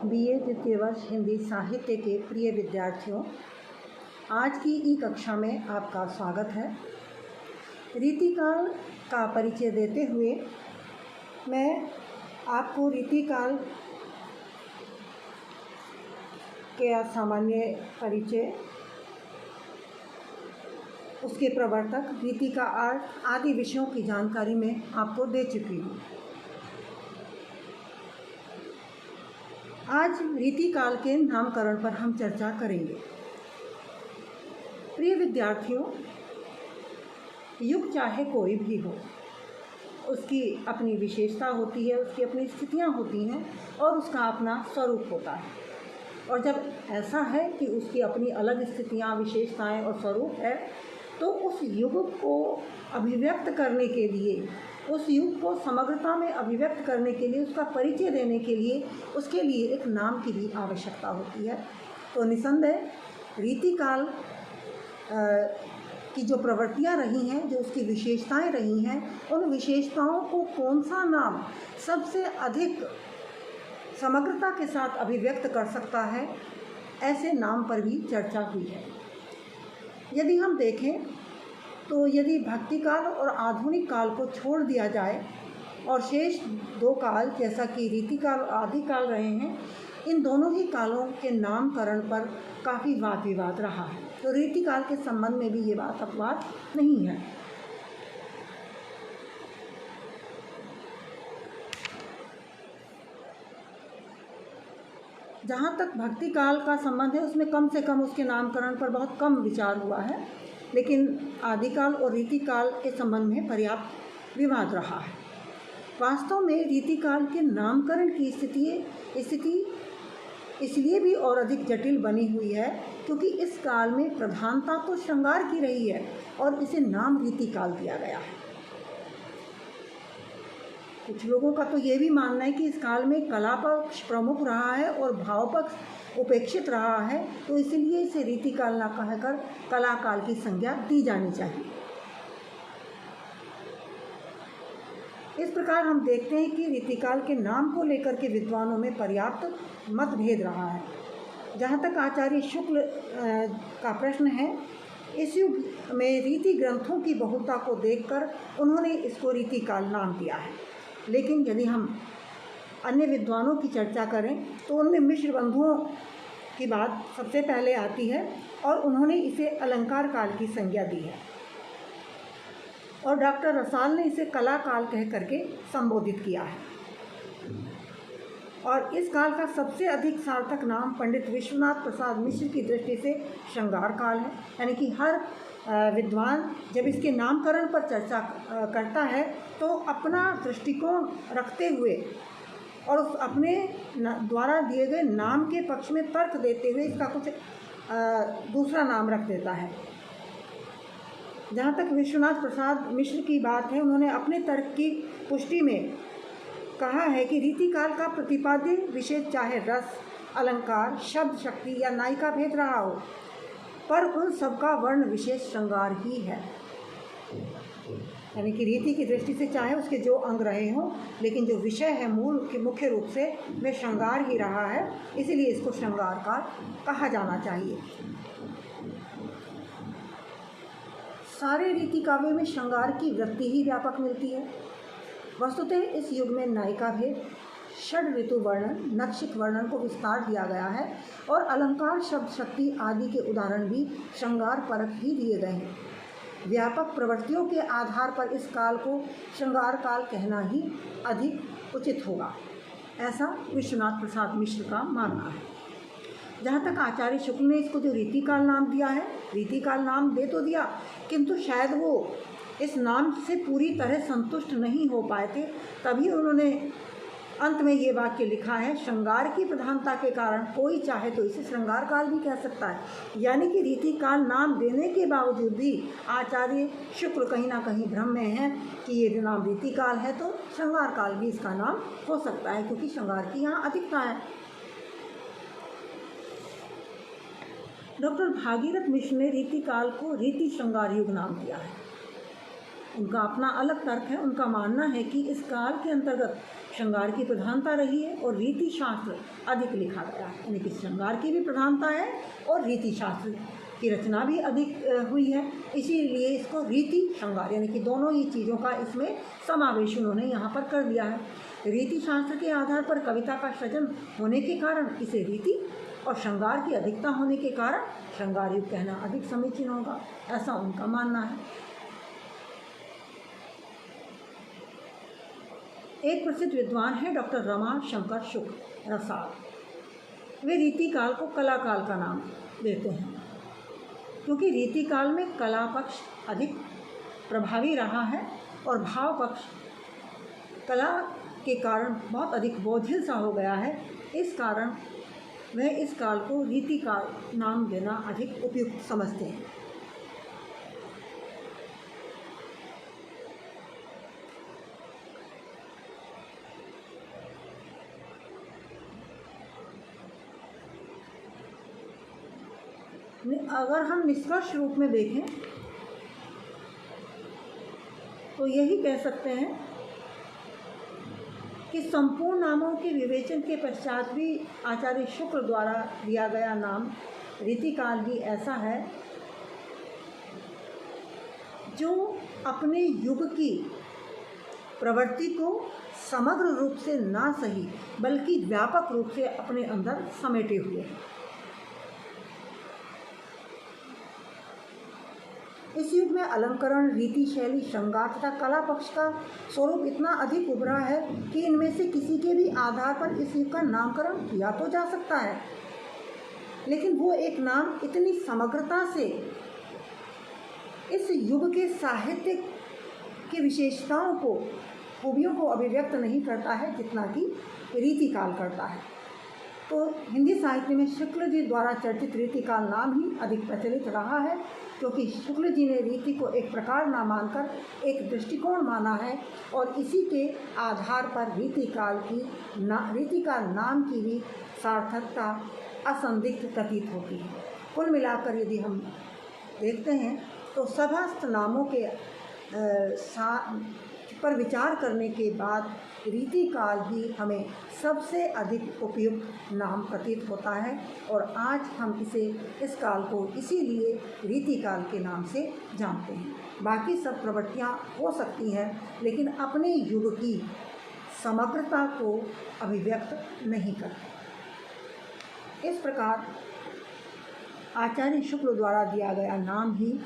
BA द्वितीय वर्ष हिंदी साहित्य के प्रिय विद्यार्थियों, आज की ई कक्षा में आपका स्वागत है। रीतिकाल का परिचय देते हुए मैं आपको रीतिकाल के सामान्य परिचय, उसके प्रवर्तक, रीति का अर्थ आदि विषयों की जानकारी में आपको दे चुकी हूँ। आज रीतिकाल के नामकरण पर हम चर्चा करेंगे। प्रिय विद्यार्थियों, युग चाहे कोई भी हो, उसकी अपनी विशेषता होती है, उसकी अपनी स्थितियाँ होती हैं और उसका अपना स्वरूप होता है। और जब ऐसा है कि उसकी अपनी अलग स्थितियाँ, विशेषताएं और स्वरूप है, तो उस युग को अभिव्यक्त करने के लिए, उस युग को समग्रता में अभिव्यक्त करने के लिए, उसका परिचय देने के लिए, उसके लिए एक नाम की भी आवश्यकता होती है। तो निसंदेह रीतिकाल की जो प्रवृत्तियाँ रही हैं, जो उसकी विशेषताएं रही हैं, उन विशेषताओं को कौन सा नाम सबसे अधिक समग्रता के साथ अभिव्यक्त कर सकता है, ऐसे नाम पर भी चर्चा हुई है। यदि हम देखें तो यदि भक्तिकाल और आधुनिक काल को छोड़ दिया जाए और शेष दो काल, जैसा कि रीतिकाल और आदिकाल रहे हैं, इन दोनों ही कालों के नामकरण पर काफ़ी वाद विवाद रहा है। तो रीतिकाल के संबंध में भी ये बात अपवाद नहीं है। जहाँ तक भक्तिकाल का संबंध है, उसमें कम से कम उसके नामकरण पर बहुत कम विचार हुआ है, लेकिन आदिकाल और रीतिकाल के संबंध में पर्याप्त विवाद रहा है। वास्तव में रीतिकाल के नामकरण की स्थिति इसलिए भी और अधिक जटिल बनी हुई है क्योंकि इस काल में प्रधानता तो श्रृंगार की रही है और इसे नाम रीतिकाल दिया गया है। कुछ लोगों का तो ये भी मानना है कि इस काल में कला पक्ष प्रमुख रहा है और भाव पक्ष उपेक्षित रहा है, तो इसलिए इसे रीतिकाल न कहकर कलाकाल की संज्ञा दी जानी चाहिए। इस प्रकार हम देखते हैं कि रीतिकाल के नाम को लेकर के विद्वानों में पर्याप्त मतभेद रहा है। जहाँ तक आचार्य शुक्ल का प्रश्न है, इस युग में रीति ग्रंथों की बहुलता को देखकर उन्होंने इसको रीतिकाल नाम दिया है। लेकिन यदि हम अन्य विद्वानों की चर्चा करें तो उनमें मिश्र बंधुओं की बात सबसे पहले आती है और उन्होंने इसे अलंकार काल की संज्ञा दी है और डॉक्टर रसाल ने इसे कला काल कह करके संबोधित किया है। और इस काल का सबसे अधिक सार्थक नाम पंडित विश्वनाथ प्रसाद मिश्र की दृष्टि से श्रृंगार काल है। यानी कि हर विद्वान जब इसके नामकरण पर चर्चा करता है तो अपना दृष्टिकोण रखते हुए और उस अपने द्वारा दिए गए नाम के पक्ष में तर्क देते हुए इसका कुछ दूसरा नाम रख देता है। जहाँ तक विश्वनाथ प्रसाद मिश्र की बात है, उन्होंने अपने तर्क की पुष्टि में कहा है कि रीतिकाल का प्रतिपाद्य विषय चाहे रस, अलंकार, शब्द शक्ति या नायिका भेद रहा हो, पर उन सबका वर्ण विशेष श्रृंगार ही है। यानी कि रीति की दृष्टि से चाहे उसके जो अंग रहे हों, लेकिन जो विषय है मूल के मुख्य रूप से वह श्रृंगार ही रहा है, इसीलिए इसको श्रृंगार काल कहा जाना चाहिए। सारे रीति काव्य में श्रृंगार की वृत्ति ही व्यापक मिलती है। वस्तुतः इस युग में नायिका भेद, षड ऋतु वर्णन, नक्षिक वर्णन को विस्तार दिया गया है और अलंकार, शब्द शक्ति आदि के उदाहरण भी श्रृंगार परक ही दिए गए हैं। व्यापक प्रवृत्तियों के आधार पर इस काल को श्रृंगार काल कहना ही अधिक उचित होगा, ऐसा विश्वनाथ प्रसाद मिश्र का मानना है। जहाँ तक आचार्य शुक्ल ने इसको जो रीतिकाल नाम दिया है, रीतिकाल नाम दे तो दिया, किंतु शायद वो इस नाम से पूरी तरह संतुष्ट नहीं हो पाए थे, तभी उन्होंने अंत में ये वाक्य लिखा है, श्रृंगार की प्रधानता के कारण कोई चाहे तो इसे श्रृंगार काल भी कह सकता है। यानी कि रीतिकाल नाम देने के बावजूद भी आचार्य शुक्ल कहीं ना कहीं भ्रम में है कि ये नाम रीतिकाल है तो श्रृंगार काल भी इसका नाम हो सकता है, क्योंकि श्रृंगार की यहाँ अधिकता है। डॉक्टर भागीरथ मिश्र ने रीतिकाल को रीति श्रृंगार युग नाम दिया है। उनका अपना अलग तर्क है। उनका मानना है कि इस काल के अंतर्गत श्रृंगार की प्रधानता रही है और रीति शास्त्र अधिक लिखा गया है। यानी कि श्रृंगार की भी प्रधानता है और रीति शास्त्र की रचना भी अधिक हुई है, इसीलिए इसको रीति श्रृंगार यानी कि दोनों ही चीज़ों का इसमें समावेश उन्होंने यहाँ पर कर दिया है। रीति शास्त्र के आधार पर कविता का सृजन होने के कारण इसे रीति और श्रृंगार की अधिकता होने के कारण श्रृंगार युग कहना अधिक समीचीन होगा, ऐसा उनका मानना है। एक प्रसिद्ध विद्वान है डॉक्टर रमाशंकर शुक्ल रसाल। वे रीतिकाल को कला काल का नाम देते हैं क्योंकि रीतिकाल में कला पक्ष अधिक प्रभावी रहा है और भाव पक्ष कला के कारण बहुत अधिक बोझिल सा हो गया है। इस कारण वह इस काल को रीतिकाल नाम देना अधिक उपयुक्त समझते हैं। अगर हम निष्कर्ष रूप में देखें तो यही कह सकते हैं कि संपूर्ण नामों के विवेचन के पश्चात भी आचार्य शुक्ल द्वारा दिया गया नाम रीतिकाल ही ऐसा है जो अपने युग की प्रवृत्ति को समग्र रूप से ना सही बल्कि व्यापक रूप से अपने अंदर समेटे हुए है। इस युग में अलंकरण, रीति, शैली, श्रृंगार तथा कला पक्ष का स्वरूप इतना अधिक उभरा है कि इनमें से किसी के भी आधार पर इस युग का नामकरण किया तो जा सकता है, लेकिन वो एक नाम इतनी समग्रता से इस युग के साहित्य की विशेषताओं को, खूबियों को अभिव्यक्त नहीं करता है जितना कि रीतिकाल करता है। तो हिंदी साहित्य में शुक्ल जी द्वारा चर्चित रीतिकाल नाम ही अधिक प्रचलित रहा है क्योंकि शुक्ल जी ने रीति को एक प्रकार ना मानकर एक दृष्टिकोण माना है और इसी के आधार पर रीतिकाल नाम की भी सार्थकता असंदिग्ध प्रतीत होती है। कुल मिलाकर यदि हम देखते हैं तो समस्त नामों के पर विचार करने के बाद रीतिकाल ही हमें सबसे अधिक उपयुक्त नाम प्रतीत होता है और आज हम इस काल को इसीलिए रीतिकाल के नाम से जानते हैं। बाकी सब प्रवृत्तियाँ हो सकती हैं लेकिन अपने युग की समग्रता को अभिव्यक्त नहीं करती। इस प्रकार आचार्य शुक्ल द्वारा दिया गया नाम ही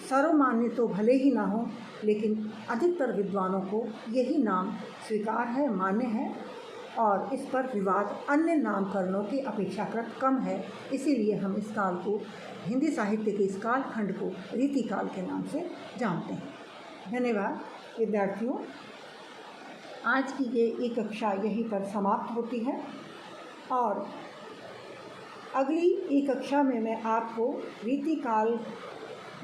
सर्वमान्य तो भले ही ना हो लेकिन अधिकतर विद्वानों को यही नाम स्वीकार है, मान्य है और इस पर विवाद अन्य नामकरणों की अपेक्षाकृत कम है। इसीलिए हम इस काल को, हिंदी साहित्य के इस कालखंड को रीतिकाल के नाम से जानते हैं। धन्यवाद विद्यार्थियों। आज की ये एक कक्षा यहीं पर समाप्त होती है और अगली एक कक्षा में मैं आपको रीतिकाल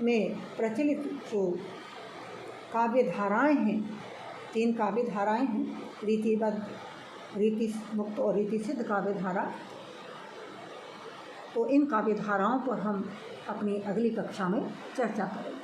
में प्रचलित जो काव्य धाराएँ हैं, 3 काव्य धाराएँ हैं, रीतिबद्ध, रीति मुक्त और रीति सिद्ध काव्य धारा, तो इन काव्य धाराओं पर हम अपनी अगली कक्षा में चर्चा करेंगे।